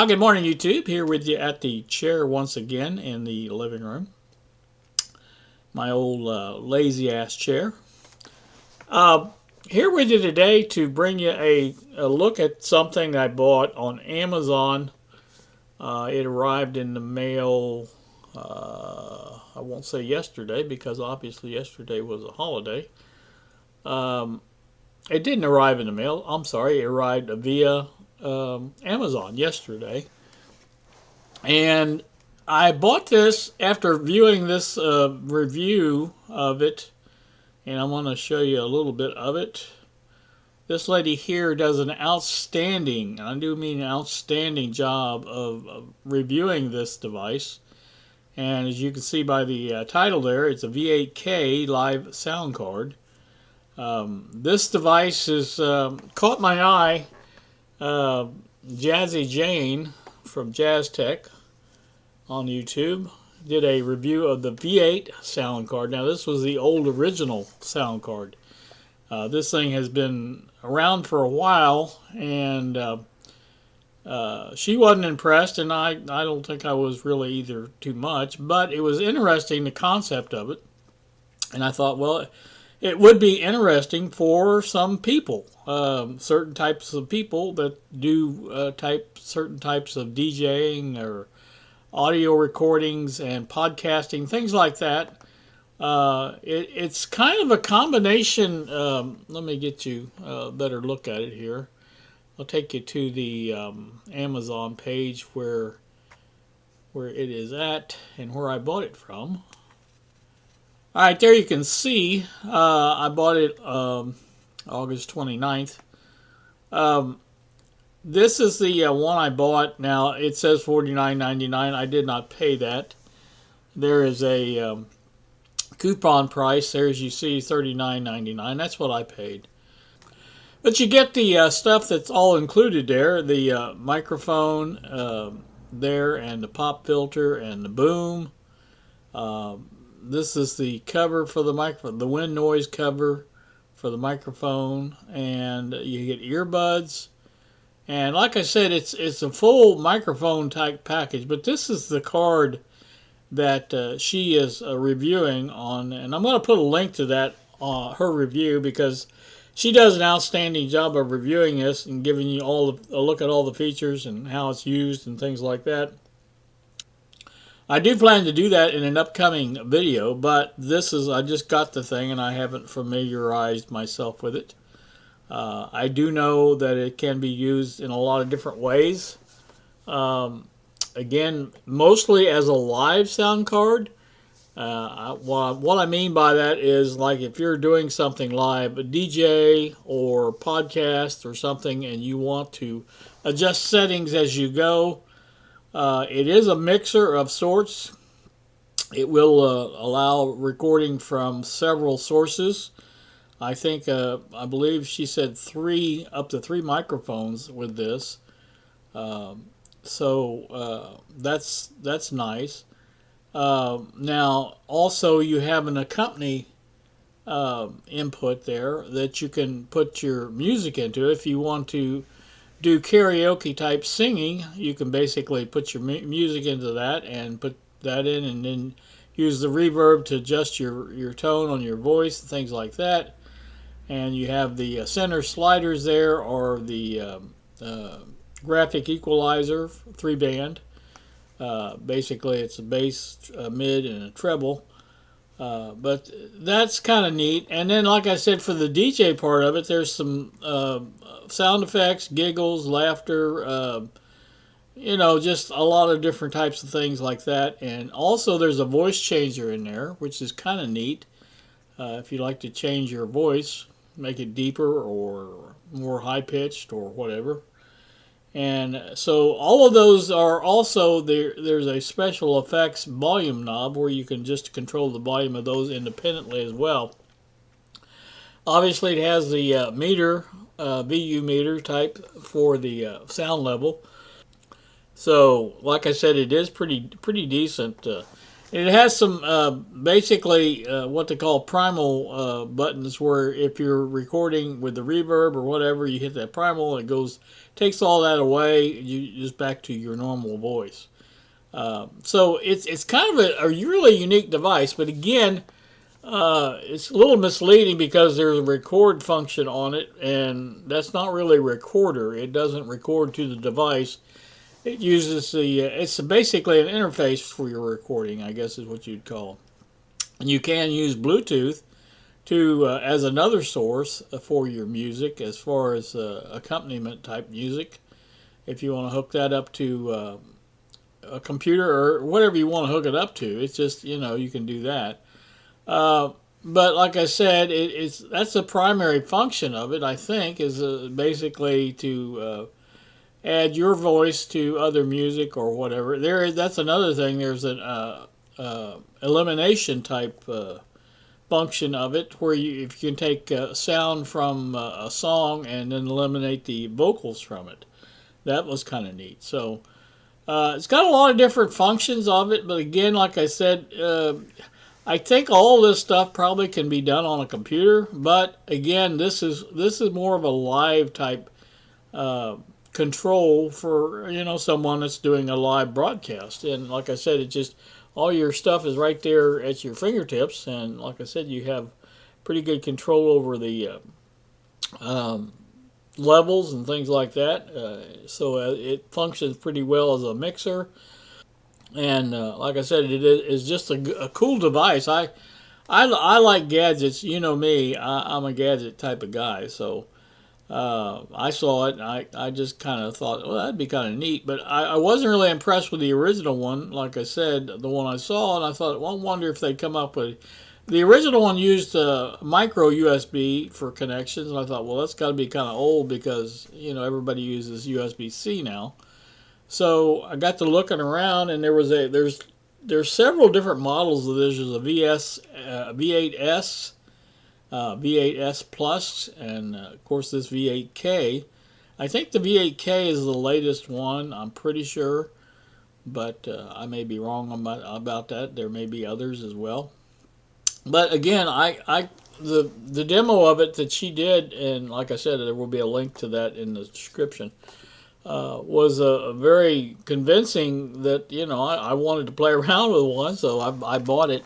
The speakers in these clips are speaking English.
Good morning, YouTube. Here with you at the chair once again in the living room. My old lazy ass chair. Here with you today to bring you a look at something I bought on Amazon. It arrived in the mail, I won't say yesterday because obviously yesterday was a holiday. It didn't arrive in the mail. I'm sorry, it arrived via Amazon yesterday. And I bought this after viewing this review of it, and I'm going to show you a little bit of it. This lady here does an outstanding, and I do mean an outstanding job of reviewing this device. And as you can see by the title there, it's a V8K live sound card. This device has caught my eye. Jazzy Jane from Jazz Tech on YouTube did a review of the V8 sound card. Now this was the old original sound card. This thing has been around for a while, and she wasn't impressed, and I don't think I was really either too much, but it was interesting, the concept of it. And I thought, well, it would be interesting for some people, certain types of people that do certain types of DJing or audio recordings and podcasting, things like that. It's kind of a combination. Let me get you a better look at it here. I'll take you to the Amazon page where it is at and where I bought it from. Alright, there you can see I bought it August 29th. This is the one I bought. Now it says $49.99. I did not pay that. There is a coupon price there, as you see, $39.99. That's what I paid. But you get the stuff that's all included there. The microphone there, and the pop filter, and the boom. This is the cover for the microphone, the wind noise cover for the microphone, and you get earbuds. And like I said, it's a full microphone type package, but this is the card that she is reviewing on, and I'm going to put a link to that her review, because she does an outstanding job of reviewing this and giving you a look at all the features and how it's used and things like that. I do plan to do that in an upcoming video, but I just got the thing and I haven't familiarized myself with it. I do know that it can be used in a lot of different ways. Again, mostly as a live sound card. What I mean by that is, like, if you're doing something live, a DJ or podcast or something, and you want to adjust settings as you go, it is a mixer of sorts. It will allow recording from several sources. I think, I believe she said up to three microphones with this. So that's nice. Now, also you have an accompany input there that you can put your music into. If you want to do karaoke type singing, you can basically put your music into that and put that in, and then use the reverb to adjust your tone on your voice and things like that. And you have the center sliders there, or the graphic equalizer, 3-band. Basically it's a bass, a mid, and a treble. But that's kind of neat. And then, like I said, for the DJ part of it, there's some sound effects, giggles, laughter, just a lot of different types of things like that. And also there's a voice changer in there, which is kind of neat. If you like to change your voice, make it deeper or more high-pitched or whatever. And so all of those are also there. There's a special effects volume knob where you can just control the volume of those independently as well. Obviously it has the meter, VU meter type for the sound level. So like I said, it is pretty decent. It has some basically what they call primal buttons, where if you're recording with the reverb or whatever, you hit that primal and it goes, takes all that away. You just back to your normal voice. So it's kind of a really unique device, but again, it's a little misleading because there's a record function on it, and that's not really a recorder. It doesn't record to the device. It uses it's basically an interface for your recording, I guess is what you'd call. And you can use Bluetooth to as another source for your music, as far as accompaniment type music. If you want to hook that up to a computer or whatever you want to hook it up to, it's just you can do that. Uh, but like I said, it's that's the primary function of it. I think is basically to add your voice to other music or whatever. That's another thing. There's an elimination type function of it, where if you can take sound from a song and then eliminate the vocals from it. That was kind of neat. So it's got a lot of different functions of it, but again, like I said, I think all this stuff probably can be done on a computer. But again, this is more of a live type uh, control for someone that's doing a live broadcast. And like I said, it just all your stuff is right there at your fingertips. And like I said, you have pretty good control over the um, levels and things like that. So it functions pretty well as a mixer. And like I said, it is just a cool device. I like gadgets. You know me, I'm a gadget type of guy. So I saw it and I just kind of thought, well, that'd be kind of neat. But I wasn't really impressed with the original one. Like I said, the one I saw, and I thought, well, I wonder if they'd come up with. The original one used micro USB for connections, and I thought, well, that's got to be kind of old because everybody uses USB C now. So I got to looking around, and there's several different models of this. There's a V8S, V8S Plus, and of course this V8K. I think the V8K is the latest one. I'm pretty sure, but I may be wrong about that. There may be others as well. But again, the demo of it that she did, and like I said, there will be a link to that in the description. Was very convincing that I wanted to play around with one, so I bought it.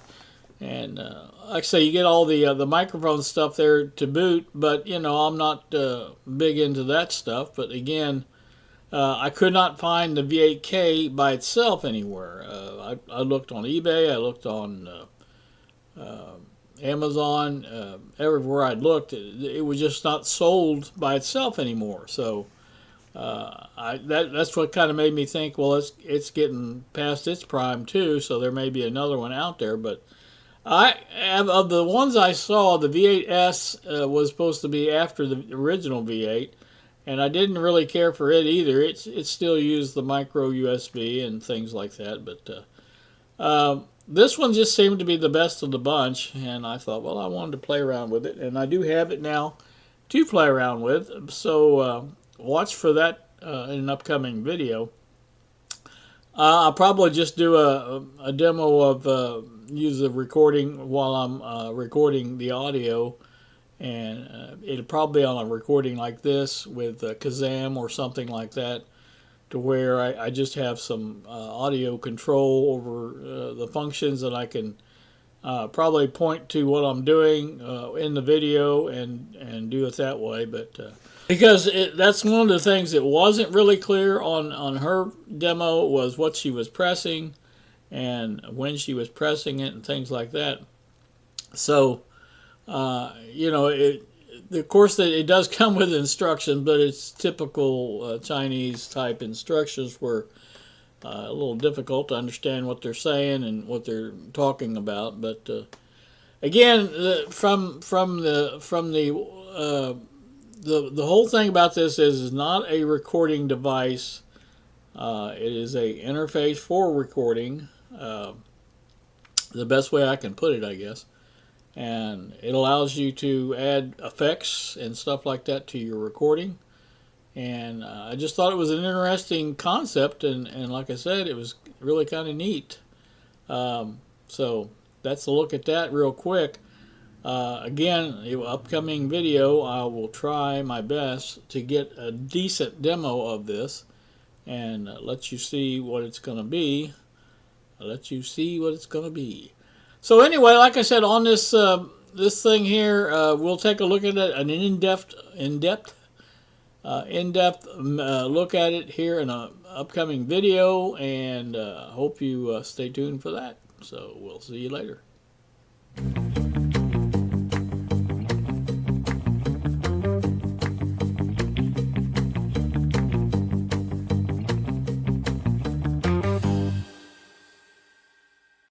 And like I say, you get all the microphone stuff there to boot, but I'm not big into that stuff. But again, I could not find the V8K by itself anywhere. I looked on eBay, I looked on uh, Amazon, everywhere I'd looked, it was just not sold by itself anymore. So that's what kind of made me think, well, it's getting past its prime too, so there may be another one out there. But of the ones I saw, the V8S was supposed to be after the original V8, and I didn't really care for it either. It still used the micro USB and things like that, but this one just seemed to be the best of the bunch, and I thought, well, I wanted to play around with it, and I do have it now to play around with. So watch for that in an upcoming video. I'll probably just do a demo of use the recording while I'm recording the audio, and it'll probably be on a recording like this with Kazam or something like that, to where I just have some audio control over the functions, that I can probably point to what I'm doing in the video and do it that way. But because that's one of the things that wasn't really clear on her demo, was what she was pressing and when she was pressing it and things like that. So of course it does come with instructions, but it's typical Chinese type instructions, where a little difficult to understand what they're saying and what they're talking about. But again, the whole thing about this is not a recording device. It is a interface for recording. The best way I can put it, I guess. And it allows you to add effects and stuff like that to your recording. And I just thought it was an interesting concept, and like I said, it was really kind of neat. So that's a look at that real quick. Again, upcoming video, I will try my best to get a decent demo of this and let you see what it's going to be. So anyway, like I said, on this thing here, we'll take a look at it, an in-depth look at it here in an upcoming video, and hope you stay tuned for that. So we'll see you later.